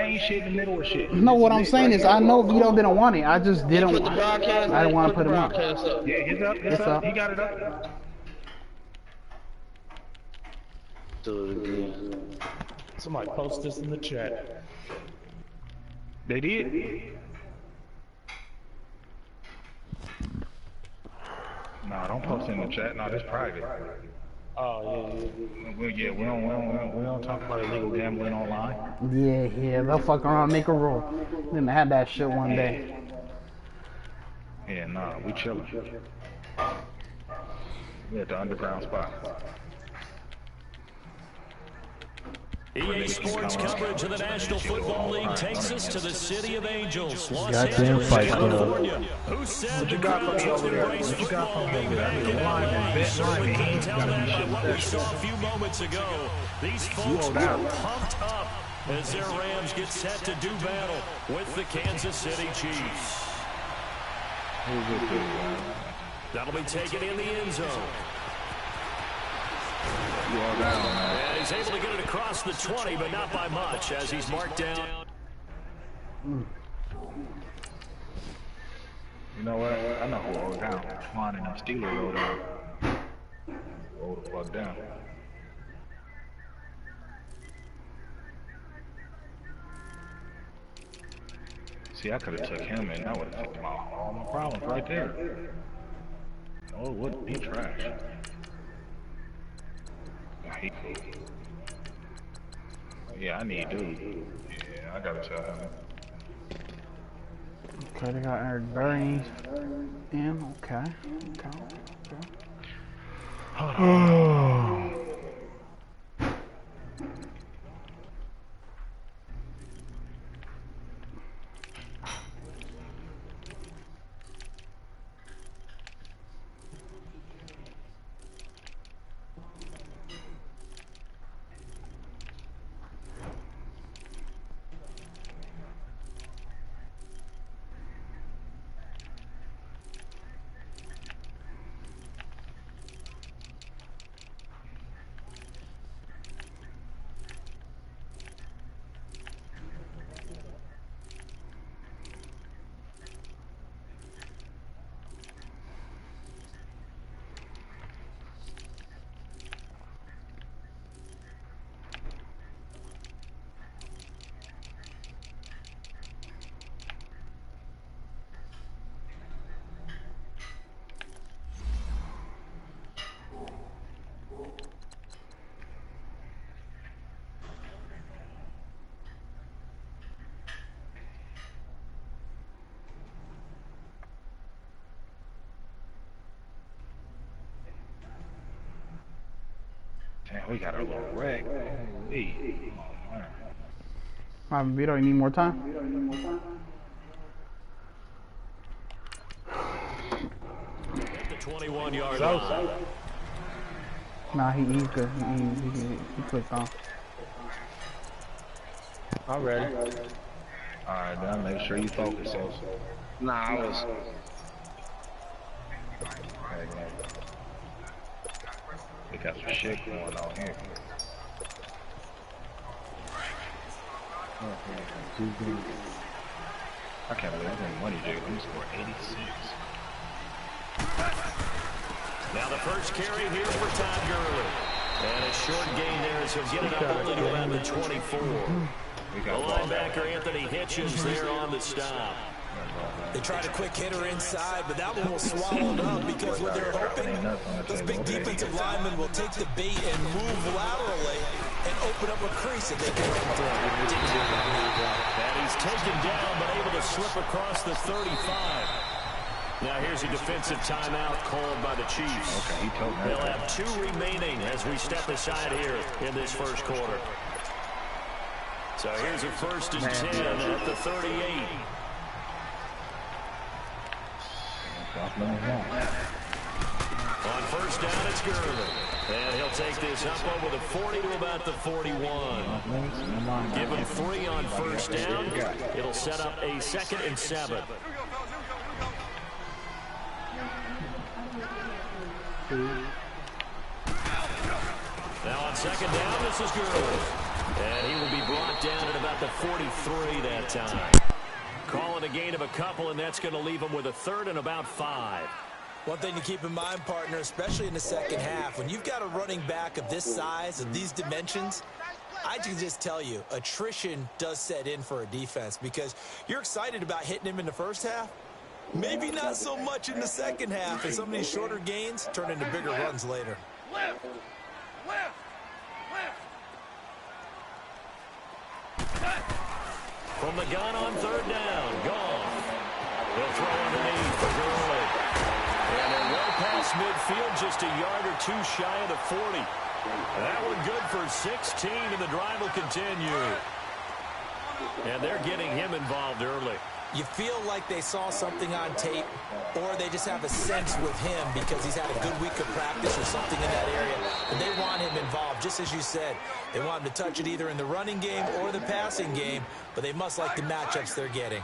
saying shit in the middle of shit. No, what I'm saying is I know Vito didn't want it. I just didn't. Put the broadcast. I didn't want to put him up. Up. Yeah, it's up. It's up. He got it up. Do it again. Somebody post this in the chat. They did. Nah, don't post it in the chat. No, that's private. Oh Yeah, we don't talk about illegal gambling online. Yeah, they'll fuck around and make a rule. Then had that shit one day. Yeah, nah, we chilling. We at the underground spot. EA Sports coverage of the National Football League takes us to the city of Angels, Los Goddamn Angeles, fight, California. Who said What you got for me over there? What you got for me over there? I need a lineman, vet lineman. He ain't Tell got that any by shit what with we that saw shit. a few moments ago. These folks are pumped up as their Rams get set to do battle with the Kansas City Chiefs. That'll be taken in the end zone. You all down, man. And he's able to get it across the 20, but not by much as he's marked down. You know what? I know who hold down. Quan and them Steelers roll down. Roll the fuck down. See, I could have took him and that would have fixed all my problems right there. Oh, it wouldn't be trash. He cool. Yeah, I need dude. Yeah, I gotta tell him. Okay, they got Eric Bernie in. Okay. Hold on. Damn, we got a little wreck. Hey. Vito, you need more time? At the 21-yard line. Nah, he's good. He clicked on. I'm ready. Alright, then make sure you focus, so. Nah, I was. We got some shit going on here. I can't believe I'm getting money, dude. I'm scoring 86. Now the first carry here for Todd Gurley. And a short gain there as he'll get it up only to around the 24. The linebacker Anthony Hitchens there on the stop. They tried a quick hitter inside, but that one was swallowed up because what they're hoping, those big defensive linemen will take the bait and move laterally and open up a crease if they can. And he's taken down, but able to slip across the 35. Now here's a defensive timeout called by the Chiefs. Okay, he told me. They'll have 2 remaining as we step aside here in this first quarter. So here's a 1st and 10 at the 38. On first down, it's Gurley. And he'll take this up over the 40 to about the 41. Give him 3 on first down. It'll set up a 2nd and 7. Now on 2nd down, this is Gurley. And he will be brought down at about the 43 that time. Call it a gain of a couple, and that's going to leave him with a third and about 5. One thing to keep in mind, partner, especially in the second half, when you've got a running back of this size, of these dimensions, I can just tell you, attrition does set in for a defense because you're excited about hitting him in the first half. Maybe not so much in the second half, and some of these shorter gains turn into bigger runs later. From the gun on third down, Goff. He'll throw underneath for Gurley. And they're well past midfield, just a yard or two shy of the 40. That one good for 16, and the drive will continue. And they're getting him involved early. You feel like they saw something on tape, or they just have a sense with him because he's had a good week of practice or something in that area, and they want him involved, just as you said. They want him to touch it either in the running game or the passing game, but they must like the matchups they're getting.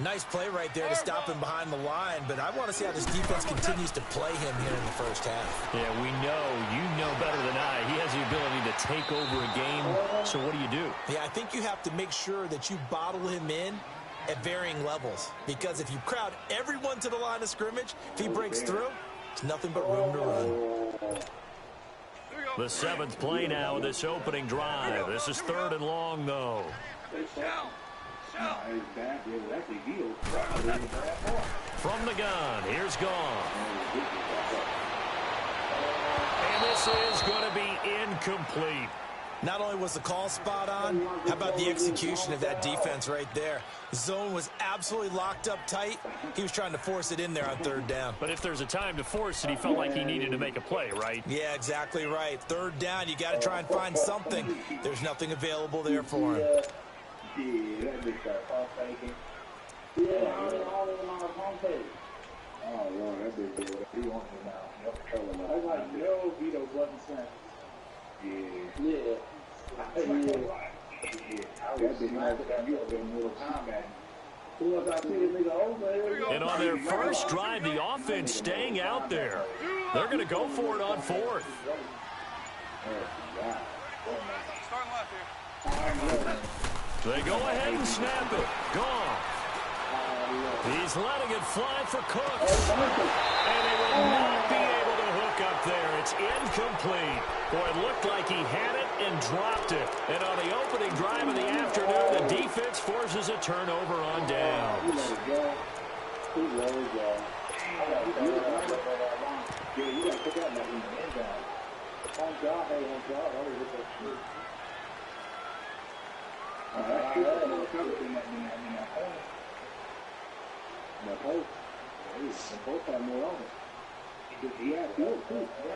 Nice play right there to stop him behind the line, but I want to see how this defense continues to play him here in the first half. Yeah, we know. You know better than I. He has the ability to take over a game, so what do? Yeah, I think you have to make sure that you bottle him in at varying levels, because if you crowd everyone to the line of scrimmage, if he breaks through, it's nothing but room to run. The 7th play now of this opening drive. This is 3rd and long, though. From the gun, here's Goff. And this is going to be incomplete. Not only was the call spot on, how about the execution of that defense right there? The zone was absolutely locked up tight. He was trying to force it in there on third down. But if there's a time to force it, he felt like he needed to make a play, right? Yeah, exactly right. Third down, you got to try and find something. There's nothing available there for him. And on their first drive, the offense staying out there. They're going to go for it on 4th. They go ahead and snap it. Goff. He's letting it fly for Cooks. And they will not be able to hook up there. It's incomplete. Boy, it looked like he had it and dropped it. And on the opening drive of the afternoon, the defense forces a turnover on downs.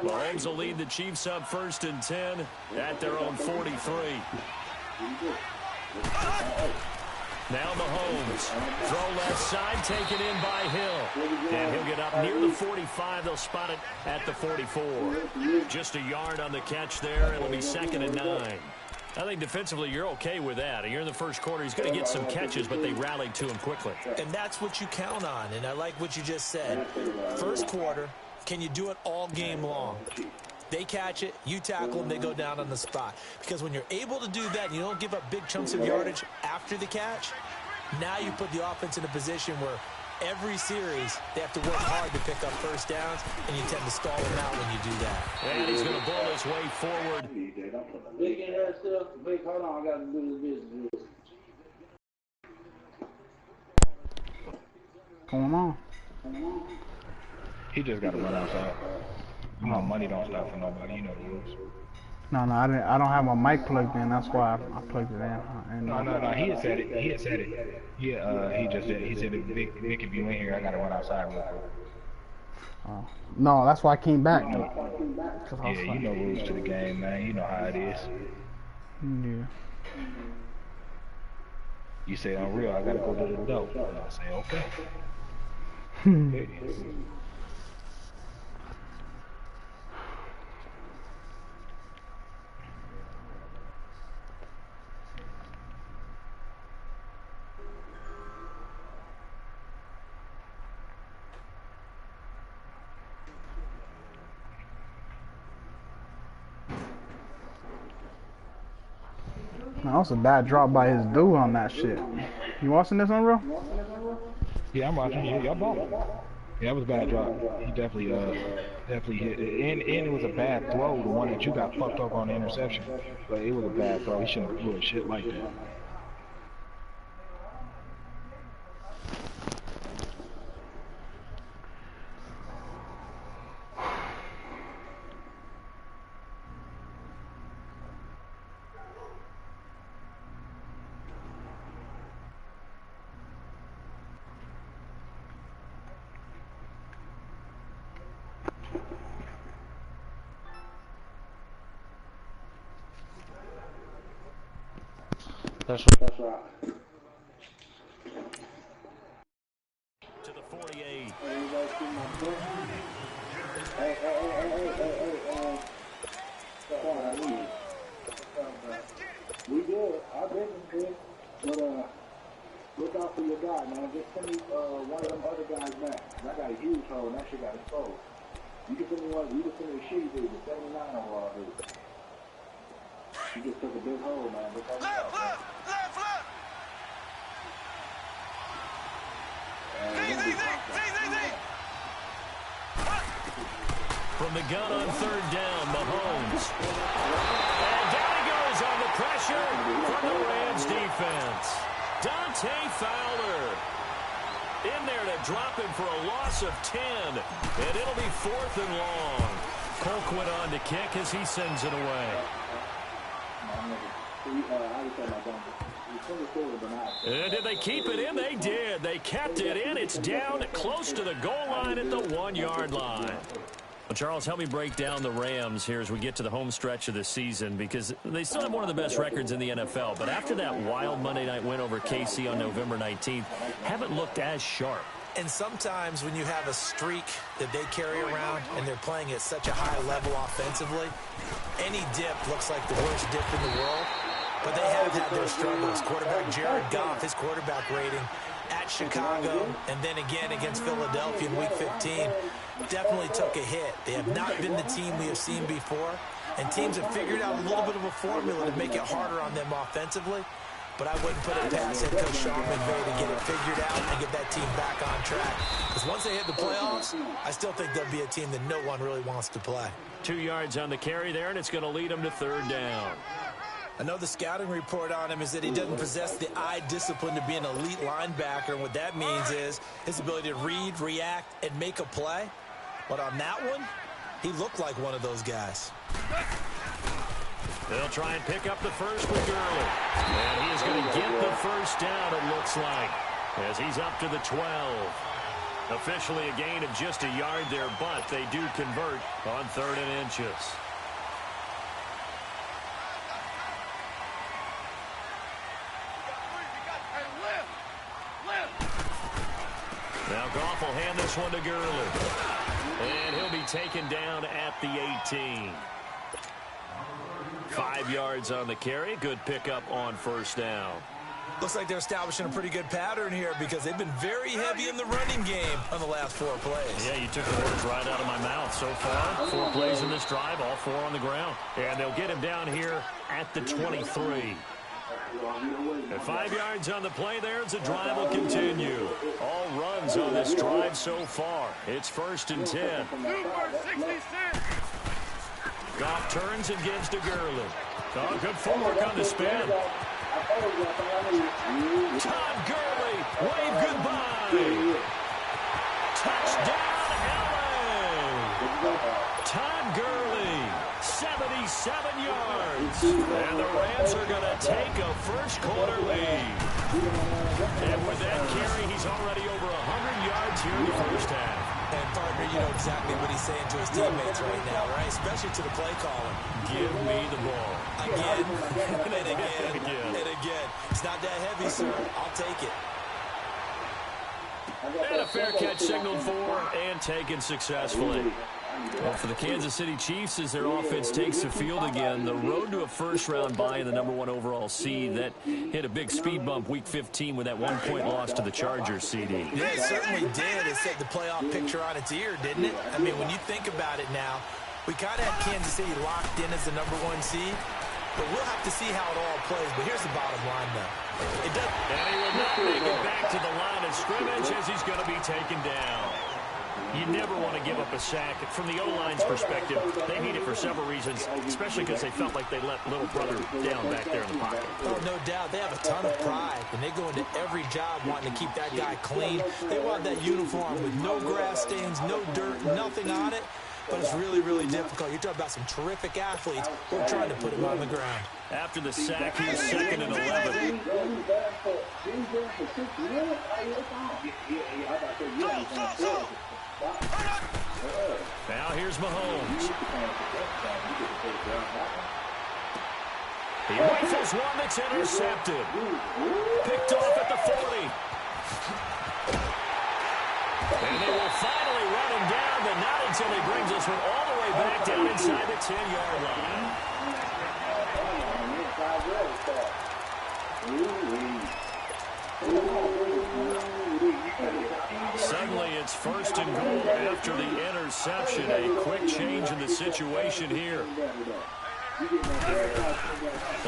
Mahomes will lead the Chiefs up 1st and 10 at their own 43. Now Mahomes. Throw left side, taken in by Hill. And he'll get up near the 45. They'll spot it at the 44. Just a yard on the catch there. It'll be 2nd and 9. I think defensively you're okay with that. You're in the first quarter. He's going to get some catches, but they rallied to him quickly. And that's what you count on, and I like what you just said. First quarter, can you do it all game long? They catch it, you tackle them, they go down on the spot. Because when you're able to do that and you don't give up big chunks of yardage after the catch, now you put the offense in a position where every series they have to work hard to pick up first downs, and you tend to stall them out when you do that. And he's going to bull his way forward. Big in there still. Big, hold on, I got to do this business. Going on. He just got to run outside. You know, money don't stop for nobody. You know the rules. No, I don't have my mic plugged in. That's why I plugged it in. And, No. He had said it. He said Vic, if you in here, I got to run outside real quick. No, that's why I came back. Yeah, you know rules to the game, man. You know how it is. Yeah. You say, I'm real, I gotta go to the door. And I say, okay. There it is. That was a bad drop by his dude on that shit. You watching this on real? Yeah, I'm watching. Yeah, y'all balling. Yeah, that was a bad drop. He definitely hit it. And it was a bad throw, the one that you got fucked up on the interception. But it was a bad throw. He shouldn't have threw a shit like that. That's right. To the 48. We good. Our business good. But look out for your guy, man. Just send me one of them other guys back. I got a huge hole and that shit got exposed. You can send me one. You can send me a shitty dude, the 79 overall dude. He just took a big hole, man. Left. From the gun on third down, Mahomes. And down he goes on the pressure from the Rams defense. Dante Fowler in there to drop him for a loss of 10. And it'll be 4th and long. Colquitt on to kick as he sends it away. And did they keep it in? They did. They kept it in. It's down close to the goal line at the 1-yard line. Well, Charles, help me break down the Rams here as we get to the home stretch of the season, because they still have one of the best records in the NFL. But after that wild Monday night win over KC on November 19th, haven't looked as sharp. And sometimes when you have a streak that they carry around and they're playing at such a high level offensively, any dip looks like the worst dip in the world. But they have had their struggles. Quarterback Jared Goff, his quarterback rating at Chicago and then again against Philadelphia in Week 15 definitely took a hit. They have not been the team we have seen before, and teams have figured out a little bit of a formula to make it harder on them offensively. But I wouldn't put it past head coach Sean McVay to get it figured out and get that team back on track. Because once they hit the playoffs, I still think they'll be a team that no one really wants to play. 2 yards on the carry there, and it's going to lead them to third down. I know the scouting report on him is that he doesn't possess the eye discipline to be an elite linebacker. And what that means is his ability to read, react, and make a play. But on that one, he looked like one of those guys. They'll try and pick up the first with Gurley. And he is going to get the first down, it looks like, as he's up to the 12. Officially a gain of just a yard there, but they do convert on 3rd and inches. Now Goff will hand this one to Gurley. And he'll be taken down at the 18. 5 yards on the carry. Good pickup on first down. Looks like they're establishing a pretty good pattern here because they've been very heavy in the running game on the last 4 plays. Yeah, you took the words right out of my mouth. So far, 4 plays in this drive, all 4 on the ground. And they'll get him down here at the 23. And 5 yards on the play there as the drive will continue. All runs on this drive so far. It's 1st and 10. Goff turns and gives to Gurley. Oh, good footwork on the spin. Todd Gurley, wave goodbye. Touchdown, LA. Todd Gurley, 77 yards. And the Rams are going to take a first-quarter lead. And with that carry, he's already over 100 yards here in the first half. And, partner, you know exactly what he's saying to his teammates right now, right? Especially to the play caller. Give me the ball. Again, and again, and again. It's not that heavy, sir. I'll take it. And a fair catch signaled for and taken successfully. Well, for the Kansas City Chiefs, as their offense takes the field again, the road to a first-round bye in the #1 overall seed that hit a big speed bump Week 15 with that 1-point loss to the Chargers, CD. Yeah, it certainly did. It set the playoff picture on its ear, didn't it? I mean, when you think about it now, we kind of had Kansas City locked in as the #1 seed. but we'll have to see how it all plays. But here's the bottom line, though. It does. And he will not make it back to the line of scrimmage as he's going to be taken down. You never want to give up a sack. From the O-line's perspective, they need it for several reasons, especially because they felt like they let little brother down back there in the pocket. Oh, no doubt. They have a ton of pride, and they go into every job wanting to keep that guy clean. They want that uniform with no grass stains, no dirt, nothing on it. But it's really, really difficult. You're talking about some terrific athletes who are trying to put him on the ground. After the sack, he's 2nd and 11. Now here's Mahomes. He rifles one that's intercepted. Picked off at the 40. And they will finally run him down, but not until he brings this one all the way back down inside the 10-yard line. Suddenly it's 1st and goal after the interception. A quick change in the situation here.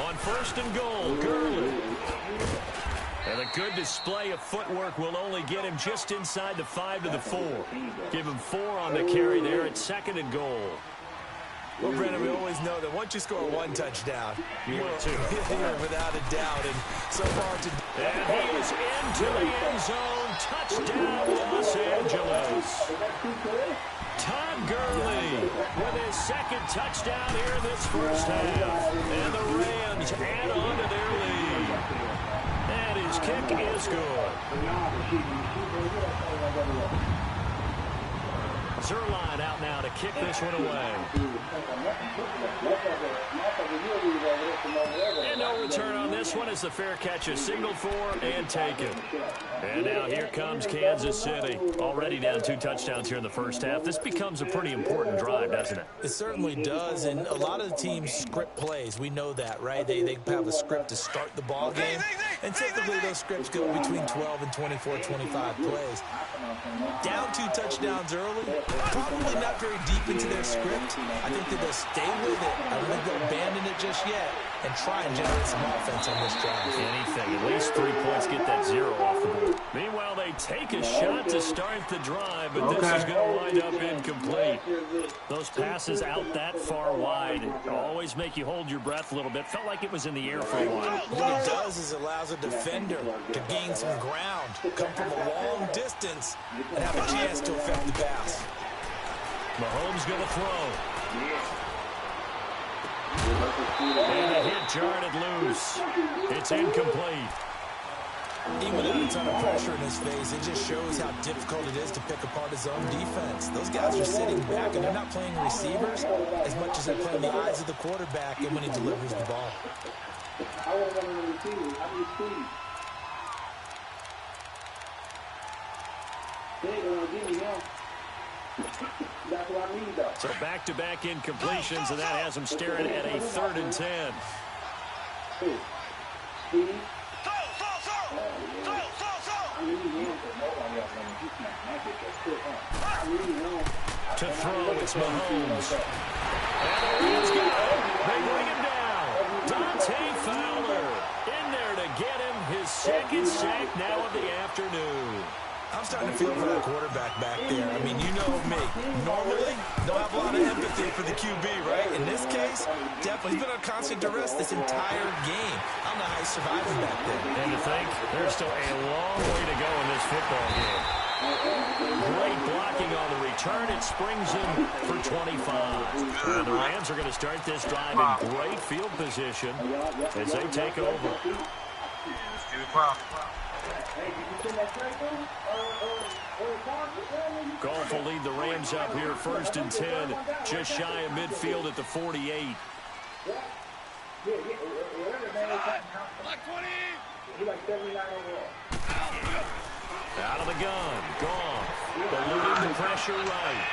On 1st and goal, Gurley. And a good display of footwork will only get him just inside the 5 to the 4. Give him 4 on the carry there at 2nd and goal. Well, Brennan, we always know that once you score one touchdown, you win 2. Without a doubt. And so far and he is into the end zone. Touchdown, Los Angeles. Todd Gurley with his 2nd touchdown here in this first half. And the Rams add on to their lead. And his kick is good. Zuerlein out now to kick this one away. And no return on this one as the fair catch is signaled for and taken. And now here comes Kansas City. Already down 2 touchdowns here in the first half. This becomes a pretty important drive, doesn't it? It certainly does, and a lot of the teams script plays. We know that, right? They have a script to start the ball game, and typically those scripts go between 12 and 24, 25 plays. Down 2 touchdowns early, probably not very deep into their script. I think that they'll stay with it. I don't think they'll abandon it just yet and try and generate some offense on this drive. Anything, at least 3 points, get that 0 off the board. Meanwhile, they take a shot to start the drive, but this is going to wind up incomplete. Those passes out that far wide always make you hold your breath a little bit. Felt like it was in the air for a while. What it does is it allows a defender to gain some ground, come from a long distance, and have a chance to affect the pass. Mahomes going to throw. And a hit jarred loose. It's incomplete. Even without a ton of pressure in his face, it just shows how difficult it is to pick apart his own defense. Those guys are sitting back, and they're not playing receivers as much as they're playing the eyes of the quarterback and when he delivers the ball. I want one of the receivers. I need speed. They ain't gonna give me that. That's what I need, though. So back-to-back incompletions, and that has him staring at a 3rd and 10. Speed. To throw, it's Mahomes. And the Rams got him. They bring him down. Dante Fowler in there to get him his 2nd sack now of the afternoon. I'm starting to feel for that quarterback back there. I mean, you know me. Normally, don't have a lot of empathy for the QB, right? In this case, definitely. He's been on constant duress this entire game. I don't know how he's surviving back there. And to think, there's still a long way to go in this football game. Great blocking on the return. It springs him for 25. And the Rams are going to start this drive in great field position as they take over. Goff will lead the Rams up here 1st and 10, just shy of midfield at the 48. Out of the gun, Goff, eluding the pressure right.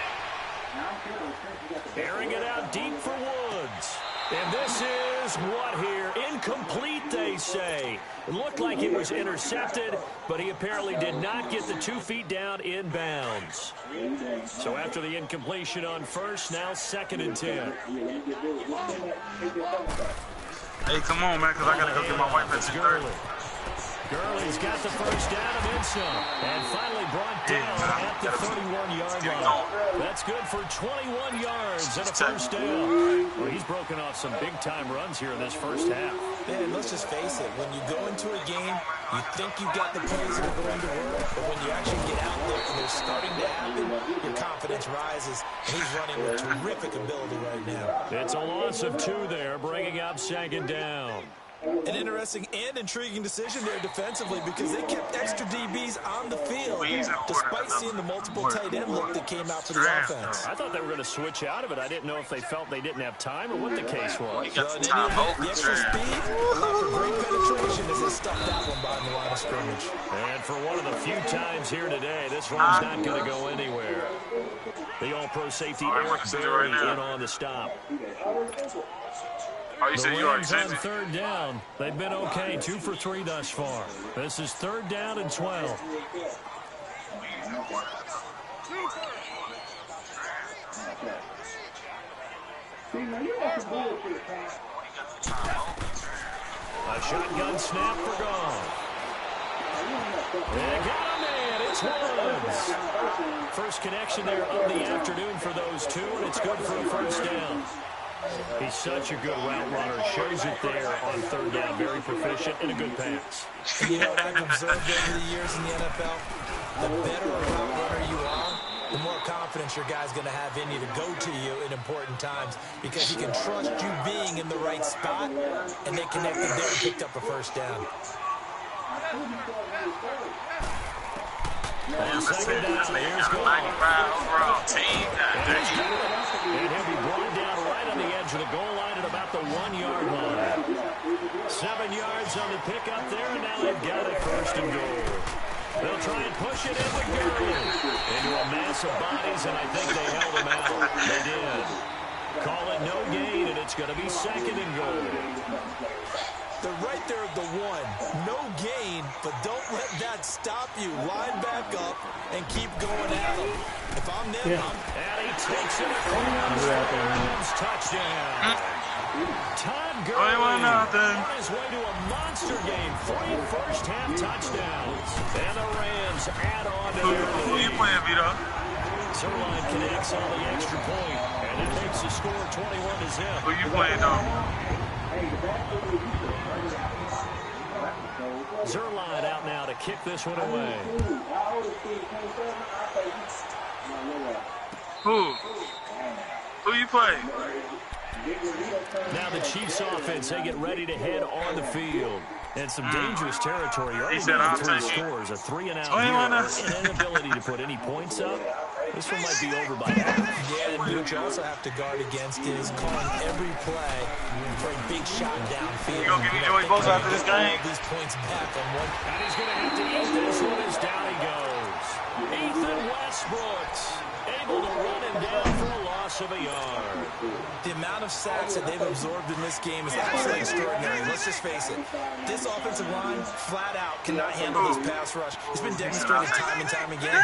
Airing it out deep for Woods. And this is what here? Incomplete, they say. It looked like it was intercepted, but he apparently did not get the 2 feet down in bounds. So after the incompletion on 1st, now 2nd and 10. Hey, come on, man, because I got to go get my wife at 2:30. Gurley's got the first down and then some. And finally brought down at the 31-yard line. That's good for 21 yards and a first down. Well, he's broken off some big-time runs here in this first half. Man, let's just face it. When you go into a game, you think you've got the plays that are going to work, but when you actually get out there and they're starting to happen, your confidence rises, and he's running with terrific ability right now. It's a loss of 2 there, bringing up second down. An interesting and intriguing decision there defensively because they kept extra DBs on the field despite seeing the multiple tight end look that came out for the offense. I thought they were going to switch out of it. I didn't know if they felt they didn't have time or what the case was. The extra speed allowed for great penetration as they stuffed that one behind the line of scrimmage. And for one of the few times here today, this one's not going to go anywhere. The all-pro safety Eric Berry in on the stop. Oh, you said you already on third down. They've been okay, 2 for 3 thus far. This is third down and 12. A shotgun snap for Goff. They got him in. It's Woods. First connection there of the afternoon for those two, and it's good for a first down. He's such a good route runner. Shows it there on third down. Very proficient and a good pass. You know what I've observed over the years in the NFL? The better a route runner you are, the more confidence your guy's going to have in you to go to you in important times because he can trust you being in the right spot, and they connected there and picked up a first down. On second down, here's Goff. And he'll be brought down right on the edge of the goal line at about the 1-yard line. 7 yards on the pickup there, and now they've got it first and goal. They'll try and push it into Gurley. Into a mass of bodies, and I think they held him out. They did. Call it no gain, and it's going to be second and goal. They're right there at the 1. No gain, but don't let that stop you. Line back up and keep going at them. If I'm them, And he takes it across. Touchdown. Todd Gurley on his way to a monster game. 3 first-half touchdowns. And the Rams add on to their lead. Who you playing, Vito? Zerline connects on the extra point, and it makes the score 21-0. Who you playing, though? Zerline out now to kick this one away. Who you playing? Now the Chiefs offense, they get ready to head on the field. And some dangerous territory. Already down 3 scores, a 3-and-out here, an inability to put any points up. This one might be over by half. Yeah, and what you also have to guard against is calling every play for a big shot downfield. You gonna give me Joey Bosa after this game? These points back on one. And he's going to have to eat this one as down he goes. Ethan Westbrook able to run him down for a loss of a yard. The amount of sacks that they've absorbed in this game is absolutely extraordinary. Let's just face it. This offensive line, flat out, cannot handle this pass rush. It's been demonstrated time and time again.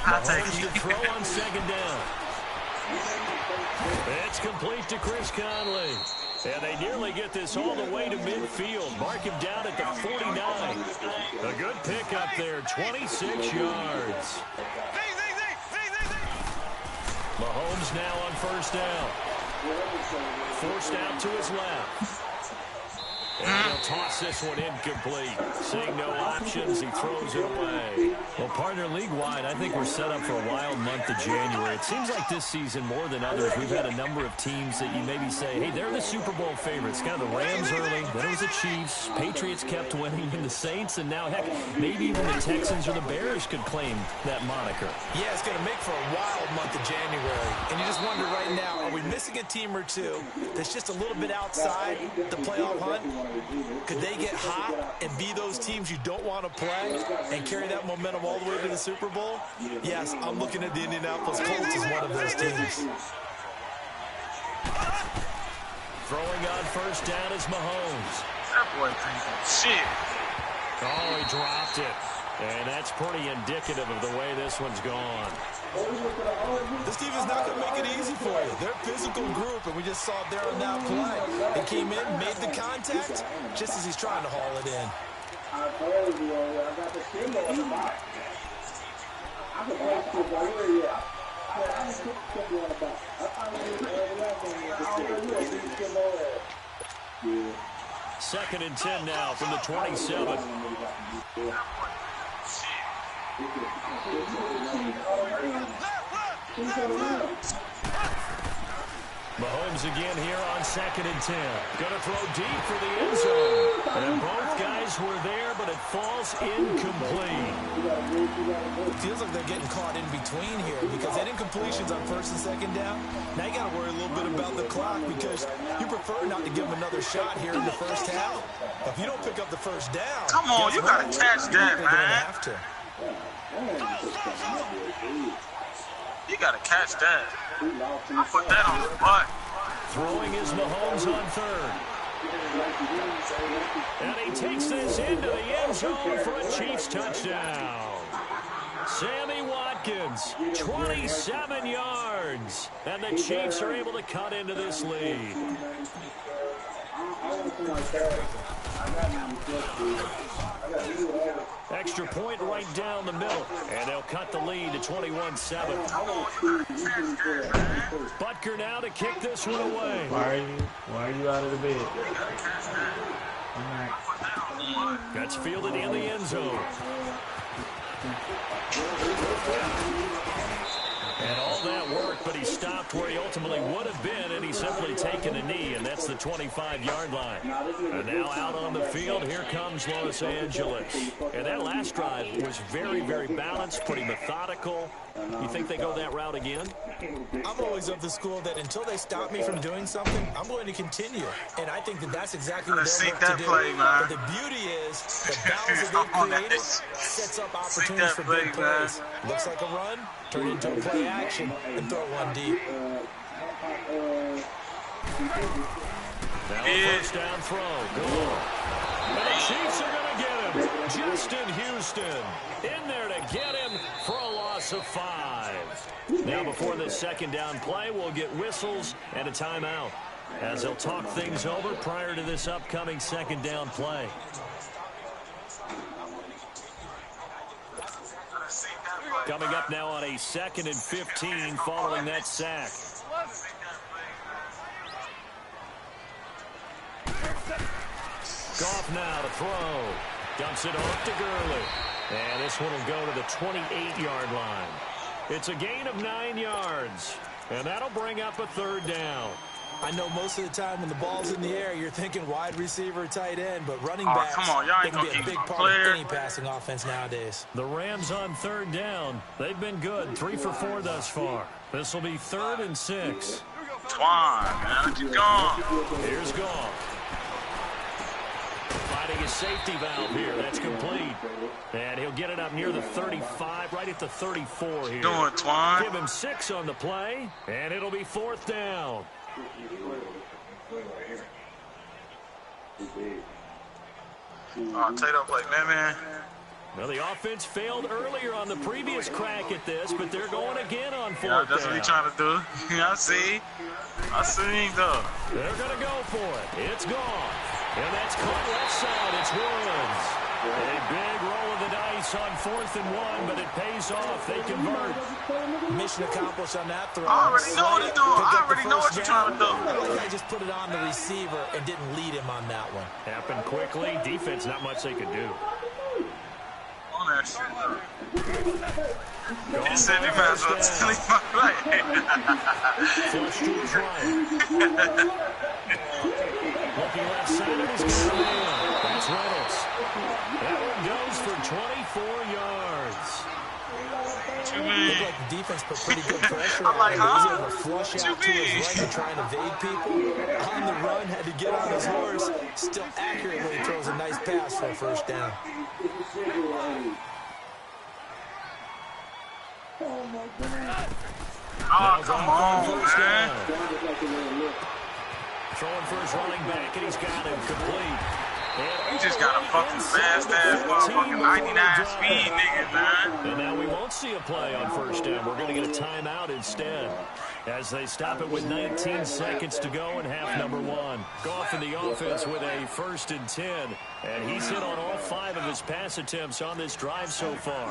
Mahomes to throw on second down. It's complete to Chris Conley. And they nearly get this all the way to midfield. Mark him down at the 49. A good pickup there, 26 yards. Mahomes now on first down. Forced out to his left. And he'll toss this one incomplete. Seeing no options, he throws it away. Well, partner, league-wide, I think we're set up for a wild month of January. It seems like this season, more than others, we've had a number of teams that you maybe say, hey, they're the Super Bowl favorites. Kind of the Rams early, then it was the Chiefs. Patriots kept winning, and the Saints, and now, heck, maybe even the Texans or the Bears could claim that moniker. Yeah, it's going to make for a wild month of January. And you just wonder right now, are we missing a team or two that's just a little bit outside the playoff hunt? Could they get hot and be those teams you don't want to play and carry that momentum all the way to the Super Bowl? Yes, I'm looking at the Indianapolis Colts as one of those teams. Throwing on first down is Mahomes. That boy thinking shit. Oh, he dropped it. And that's pretty indicative of the way this one's gone. This defense not going to make it easy for you. They're a physical group, and we just saw it there on that play. They came in, made the contact, just as he's trying to haul it in. I told you, I got the single on the box. I can play this already, yeah. I didn't put the single on the box. I thought it was the last one. Yeah. 2nd and 10 now from the 27. Mahomes again here on 2nd and 10. Gonna throw deep for the end zone. And both guys were there, but it falls incomplete. It feels like they're getting caught in between here because they didn't completions on 1st and 2nd down. Now you got to worry a little bit about the clock because you prefer not to give them another shot here in the first half. If you don't pick up the first down, Come on, you got to catch that, man. You got to catch that. Put that on the butt. Throwing is Mahomes on 3rd. And he takes this into the end zone for a Chiefs touchdown. Sammy Watkins, 27 yards. And the Chiefs are able to cut into this lead. Extra point right down the middle. And they'll cut the lead to 21-7. Butker now to kick this one away. Why are you out of the bed? That's fielded in the end zone. And all that work, but he stopped where he ultimately would have been, and he's simply taken a knee, and that's the 25-yard line. And now out on the field, here comes Los Angeles. And that last drive was very, very balanced, pretty methodical. You think they go that route again? I'm always of the school that until they stop me from doing something, I'm going to continue. And I think that that's exactly what they'll work to do. Play, man. But the beauty is the balance that they've created sets up opportunities for big plays. Looks like a run, turn it into a play action, and throw one deep. Now a first down throw. Good. And the Chiefs are going to get him. Justin Houston in there to get him for a loss of 5. Now before this 2nd down play, we'll get whistles and a timeout as they'll talk things over prior to this upcoming 2nd down play. Coming up now on a 2nd and 15 following that sack. Goff now to throw. Dumps it off to Gurley. And this one will go to the 28-yard line. It's a gain of 9 yards. And that'll bring up a 3rd down. I know most of the time when the ball's in the air, you're thinking wide receiver, tight end, but running backs they can be a big part of any passing offense nowadays. The Rams on 3rd down. They've been good, 3 for 4 thus far. This will be 3rd and 6. Twan, man, he's gone. Here's Goff. Finding his safety valve here. That's complete. And he'll get it up near the 35, right at the 34 here. Doing, Twan. Give him 6 on the play, and it'll be 4th down. Take up like man. Well, the offense failed earlier on the previous crack at this, but they're going again on 4th Yeah, that's down. what he's trying to do. Yeah, I see him though. They're going to go for it. It's gone. And that's caught left side. It's Woods. A big roll of the dice on 4th and 1, but it pays off. They convert. Mission accomplished on that throw. I already know what he's doing. I already know what you're trying to do. I just put it on the receiver and didn't lead him on that one. Happened quickly. Defense, not much they could do. On that shit. He said he might as well sleep my right. Flush to his right. Looking left side, and he's got it in. That's Reynolds. That one goes for 24 yards. Looked like the defense put pretty good pressure on like, him. He was able to flush out to his right and try and evade people. On the run, had to get on his horse. Still accurately throws a nice pass for a 1st down. Oh, come on, man. Throwing for his running back, and he's got him complete. You just got a fucking fast-ass motherfucking 99 speed nigga, man. And now we won't see a play on first down. We're going to get a timeout instead as they stop it with 19 seconds to go in half number one. Goff in the offense with a 1st and 10. And he's hit on all 5 of his pass attempts on this drive so far.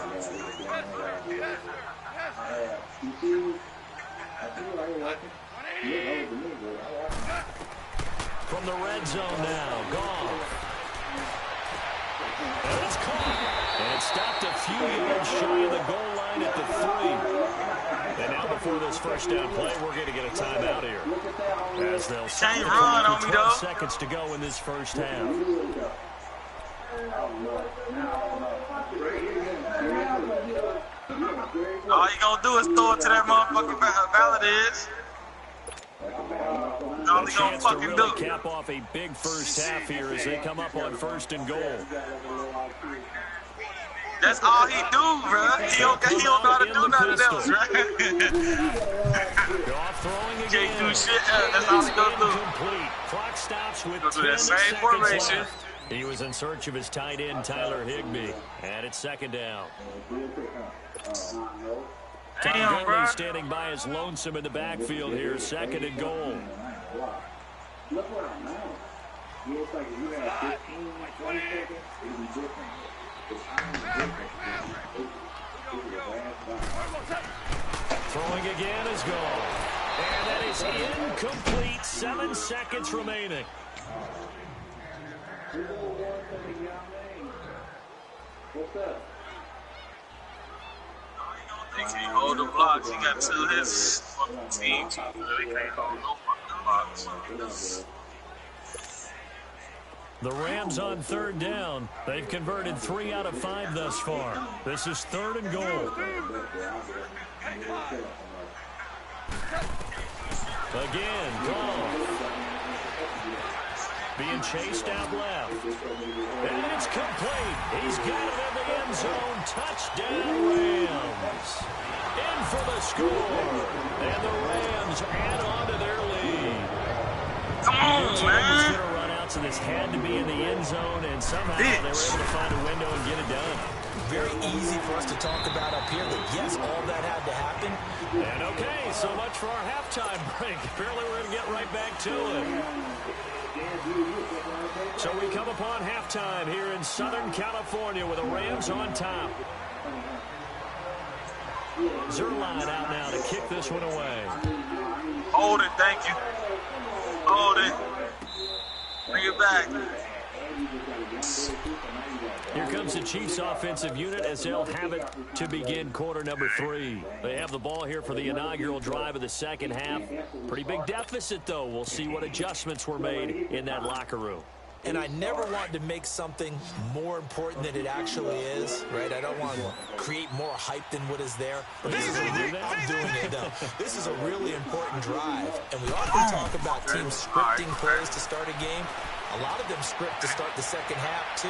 From the red zone now, Goff. And it's caught. And it stopped a few yards shy of the goal line at the 3. And now before this first down play, we're going to get a timeout here. As they'll Can't run on me, 12 though. seconds to go in this first half. All you gonna do is throw it to that motherfucking Valdez. All A they gonna chance to fucking really do. cap off a big first half here as they come up on 1st and goal. That's all he do, bro. He don't know how to do nothing else, right? Goff throwing again. Can't do shit else. That's all he gonna do. Incomplete. Clock stops with Gonna do 10 that same seconds formation. left. He was in search of his tight end, Tyler Higbee. And it's 2nd down. Tom Damn, bro. Gurley standing by his lonesome in the backfield here, 2nd and goal. Look where I'm at. It's like if you had 15, 20 seconds, it would be different. The time is different. Throwing again is gone. And that is incomplete. 7 seconds remaining. What's up? He can't hold the blocks. He got to tell his fucking team. They can't hold no fucking blocks. The Rams on 3rd down. They've converted 3 out of 5 thus far. This is 3rd and goal. Again, Goff. Being chased out left. And it's complete. He's got it in the end zone. Touchdown, Rams. In for the score. And the Rams add on to their lead. Come on, man. Going to run out, so this had to be in the end zone, and somehow they were able to find a window and get it done. Very easy for us to talk about up here that, yes, all that had to happen. And okay, so much for our halftime break. Apparently we're going to get right back to it. So we come upon halftime here in Southern California with the Rams on top. Zerline out now to kick this one away. Hold it, thank you. Hold it. Bring it back. Here comes the Chiefs offensive unit as they'll have it to begin quarter number 3. They have the ball here for the inaugural drive of the second half. Pretty big deficit, though. We'll see what adjustments were made in that locker room. And I never want to make something more important than it actually is, right? I don't want to create more hype than what is there. But this is I'm doing it, though. This is a really important drive. And we often talk about teams scripting plays to start a game. A lot of them script to start the second half, too.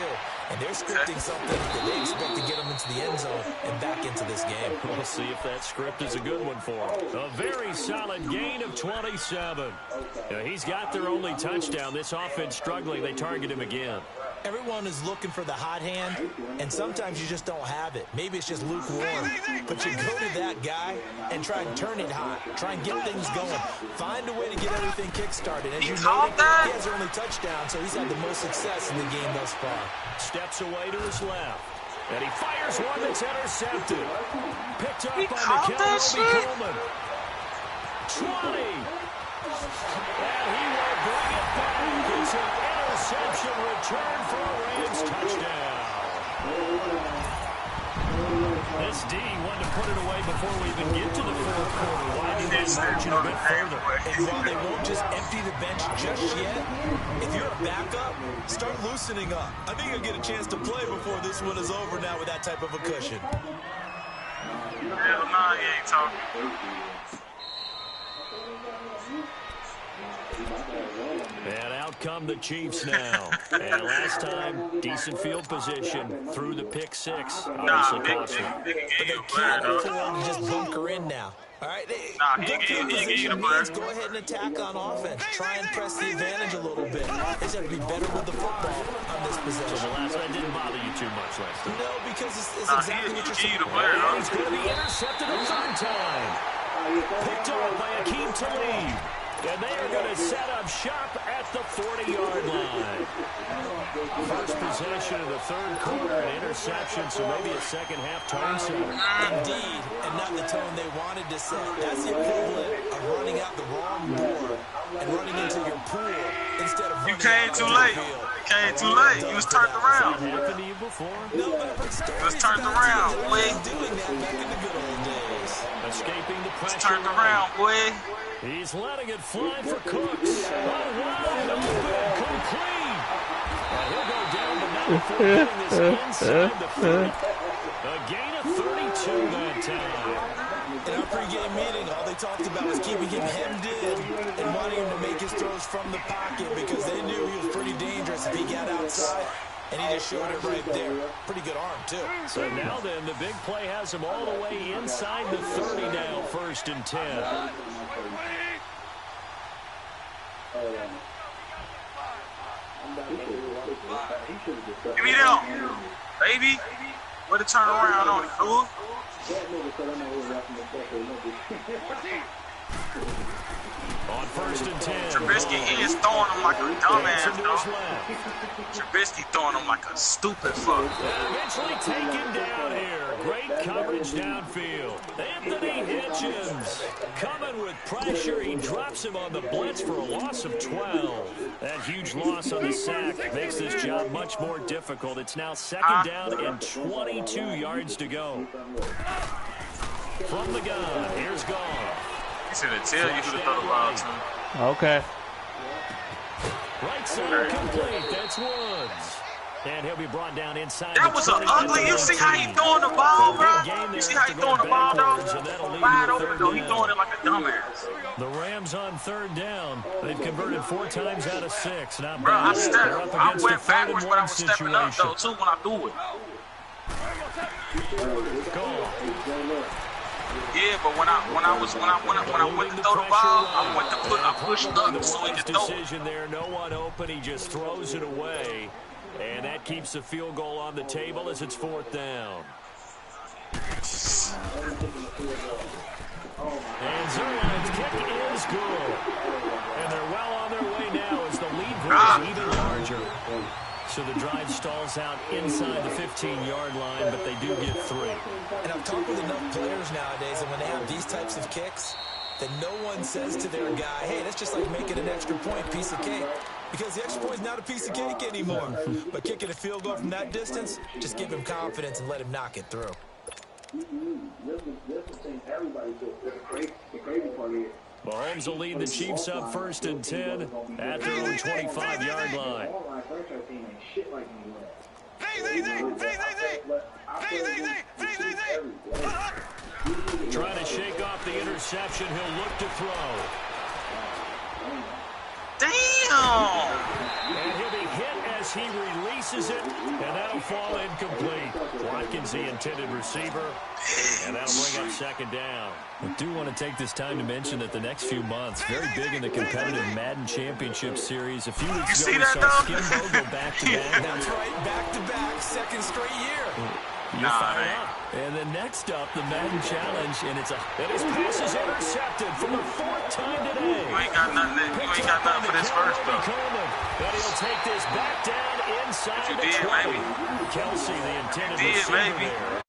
And they're scripting something that they expect to get them into the end zone and back into this game. We'll see if that script is a good one for him. A very solid gain of 27. Now, he's got their only touchdown. This offense struggling. They target him again. Everyone is looking for the hot hand, and sometimes you just don't have it. Maybe it's just lukewarm. But you go to that guy and try and turn it hot. Try and get things going. Find a way to get everything kick-started. As you know, he has their only touchdown, so he's had the most success in the game thus far. Steps away to his left. And he fires one that's intercepted. Picked up by Roby Coleman. 20. And he will bring it back. It's an interception return for a Rams touchdown. This D wanted to put it away before we even get to the fourth quarter. Why did they march it a bit further? And while they won't just empty the bench just yet, if you're a backup, start loosening up. I think you'll get a chance to play before this one is over now with that type of a cushion. Hell nah, he ain't talking. And out come the Chiefs now. And last time, decent field position through the pick 6. Obviously costly. But they can't afford to just bunker in now. All right, Nah, good he field give you the position blur. means go ahead and attack on offense. Try and press the advantage a little bit. They just have to be better with the football on this possession. So the last one didn't bother you too much last time. No, because it's Nah, exactly what he you're give you saying. the blur, And though. he's going to be intercepted a third time. Picked off by Akeem Talib. And they are going to set up shop at the 40-yard line. First possession of the third quarter, an interception, so maybe a second-half tone setter. Indeed, and not the tone they wanted to set. That's the equivalent of running out the wrong door and running into your pool instead of running You came out too onto the late. field. You came too late. You was turned around. Happened to you before? No, but I've heard stories Just turned about around, teams boy. doing that back in the good old days. Escaping the pressure. Turned around, boy. He's letting it fly for Cooks. Oh, wide open, complete. He'll go down, but now before getting this inside the 30. A gain of 32 that time. In our pregame meeting, all they talked about was keeping him hemmed in and wanting him to make his throws from the pocket because they knew he was pretty dangerous if he got outside, and he just showed it right there. Pretty good arm, too. So now then, the big play has him all the way inside the 30 now, 1st and 10. Give me them, baby. Way to turn around on it, fool. On 1st and 10. Trubisky is throwing him like a dumbass, though. Trubisky throwing him like a stupid fuck. Eventually taken down here. Great coverage downfield. Anthony Hitchens coming with pressure. He drops him on the blitz for a loss of 12. That huge loss on the sack makes this job much more difficult. It's now 2nd down and 22 yards to go. From the gun, here's Goff. He said to tell you who to throw the ball to. Okay. Right side complete. That's Woods. And he'll be brought down inside. That was an ugly. You see how he throwing the ball, bro? You see how he throwing the ball, though? Wide open, though. He throwing it like a dumbass. The Rams on 3rd down. They've converted 4 times out of 6. Not Bro, bad. I went backwards, but I was stepping up, though, too, when I threw it. Yeah, but when I went to throw the ball, I pushed up so he could throw it. Decision there, no one open. He just throws it away. And that keeps the field goal on the table as it's 4th down. And Zerline's kick is good. And they're well on their way now as the lead grows even larger. So the drive stalls out inside the 15-yard line, but they do get 3. And I've talked with enough players nowadays, and when they have these types of kicks, that no one says to their guy, hey, that's just like making an extra point, piece of cake. Because the extra point's not a piece of cake anymore. But kicking a field goal from that distance, just give him confidence and let him knock it through. Mahomes will lead the Chiefs up 1st and 10 at their own 25-yard line. Trying to shake off the interception. He'll look to throw. Damn! And he'll be hit as he releases it, and that'll fall incomplete. Watkins, the intended receiver, and that'll bring up 2nd down. I do want to take this time to mention that the next few months, very big in the competitive Madden Championship Series. A few weeks ago, we saw Skimbo go back-to-back. That's right, back-to-back, 2nd straight year. You're fired up. And then next up, the Madden Challenge, and his pass is intercepted for the 4th time today. You ain't got nothing for this first, though. But he'll take this back down inside the 20. Maybe. Kelsey, the intended You did, receiver maybe. there.